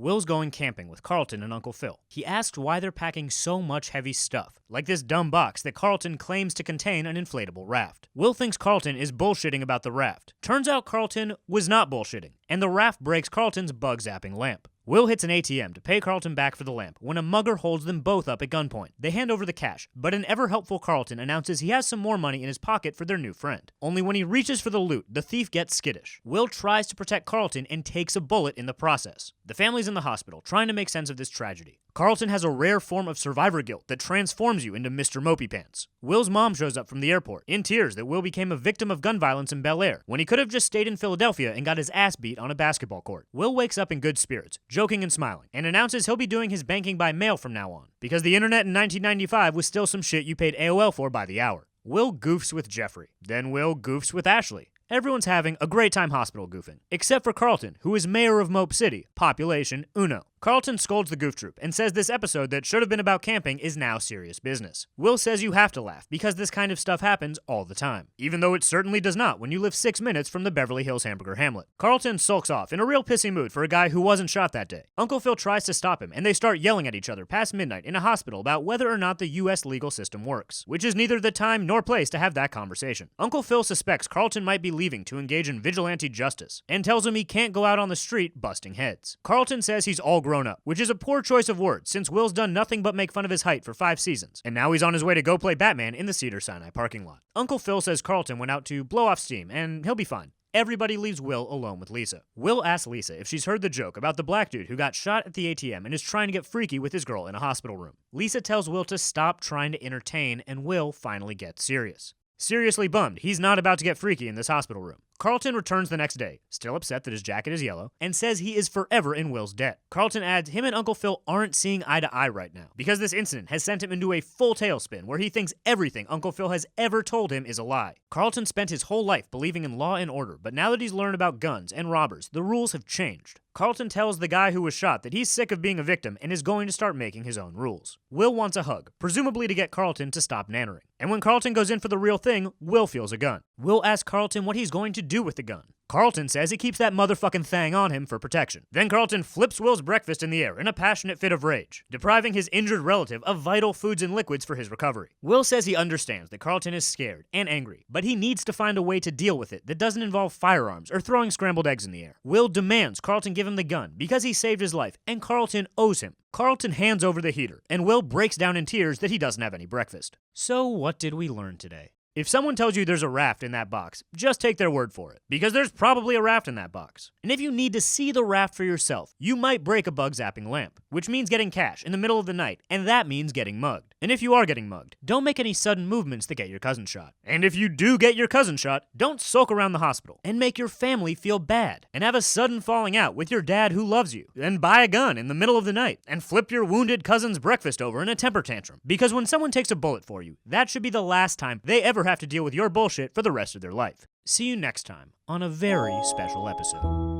Will's going camping with Carlton and Uncle Phil. He asks why they're packing so much heavy stuff, like this dumb box that Carlton claims to contain an inflatable raft. Will thinks Carlton is bullshitting about the raft. Turns out Carlton was not bullshitting, and the raft breaks Carlton's bug-zapping lamp. Will hits an ATM to pay Carlton back for the lamp when a mugger holds them both up at gunpoint. They hand over the cash, but an ever-helpful Carlton announces he has some more money in his pocket for their new friend. Only when he reaches for the loot, the thief gets skittish. Will tries to protect Carlton and takes a bullet in the process. The family's in the hospital, trying to make sense of this tragedy. Carlton has a rare form of survivor guilt that transforms you into Mr. Mopey Pants. Will's mom shows up from the airport, in tears that Will became a victim of gun violence in Bel-Air, when he could have just stayed in Philadelphia and got his ass beat on a basketball court. Will wakes up in good spirits, joking and smiling, and announces he'll be doing his banking by mail from now on, because the internet in 1995 was still some shit you paid AOL for by the hour. Will goofs with Jeffrey. Then Will goofs with Ashley. Everyone's having a great time hospital goofing, except for Carlton, who is mayor of Mope City, population uno. Carlton scolds the goof troop and says this episode that should have been about camping is now serious business. Will says you have to laugh because this kind of stuff happens all the time, even though it certainly does not when you live 6 minutes from the Beverly Hills hamburger hamlet. Carlton sulks off in a real pissy mood for a guy who wasn't shot that day. Uncle Phil tries to stop him and they start yelling at each other past midnight in a hospital about whether or not the US legal system works, which is neither the time nor place to have that conversation. Uncle Phil suspects Carlton might be leaving to engage in vigilante justice and tells him he can't go out on the street busting heads. Carlton says he's all grown up, which is a poor choice of words since Will's done nothing but make fun of his height for 5 seasons, and now he's on his way to go play Batman in the Cedar-Sinai parking lot. Uncle Phil says Carlton went out to blow off steam, and he'll be fine. Everybody leaves Will alone with Lisa. Will asks Lisa if she's heard the joke about the black dude who got shot at the ATM and is trying to get freaky with his girl in a hospital room. Lisa tells Will to stop trying to entertain, and Will finally gets serious. Seriously bummed he's not about to get freaky in this hospital room. Carlton returns the next day, still upset that his jacket is yellow, and says he is forever in Will's debt. Carlton adds him and Uncle Phil aren't seeing eye to eye right now, because this incident has sent him into a full tailspin where he thinks everything Uncle Phil has ever told him is a lie. Carlton spent his whole life believing in law and order, but now that he's learned about guns and robbers, the rules have changed. Carlton tells the guy who was shot that he's sick of being a victim and is going to start making his own rules. Will wants a hug, presumably to get Carlton to stop nannering. And when Carlton goes in for the real thing, Will feels a gun. Will asks Carlton what he's going to do with the gun. Carlton says he keeps that motherfucking thing on him for protection. Then Carlton flips Will's breakfast in the air in a passionate fit of rage, depriving his injured relative of vital foods and liquids for his recovery. Will says he understands that Carlton is scared and angry, but he needs to find a way to deal with it that doesn't involve firearms or throwing scrambled eggs in the air. Will demands Carlton give him the gun because he saved his life, and Carlton owes him. Carlton hands over the heater, and Will breaks down in tears that he doesn't have any breakfast. So what did we learn today? If someone tells you there's a raft in that box, just take their word for it, because there's probably a raft in that box. And if you need to see the raft for yourself, you might break a bug-zapping lamp, which means getting cash in the middle of the night, and that means getting mugged. And if you are getting mugged, don't make any sudden movements that get your cousin shot. And if you do get your cousin shot, don't sulk around the hospital and make your family feel bad, and have a sudden falling out with your dad who loves you, and buy a gun in the middle of the night, and flip your wounded cousin's breakfast over in a temper tantrum. Because when someone takes a bullet for you, that should be the last time they ever have to deal with your bullshit for the rest of their life. See you next time on a very special episode.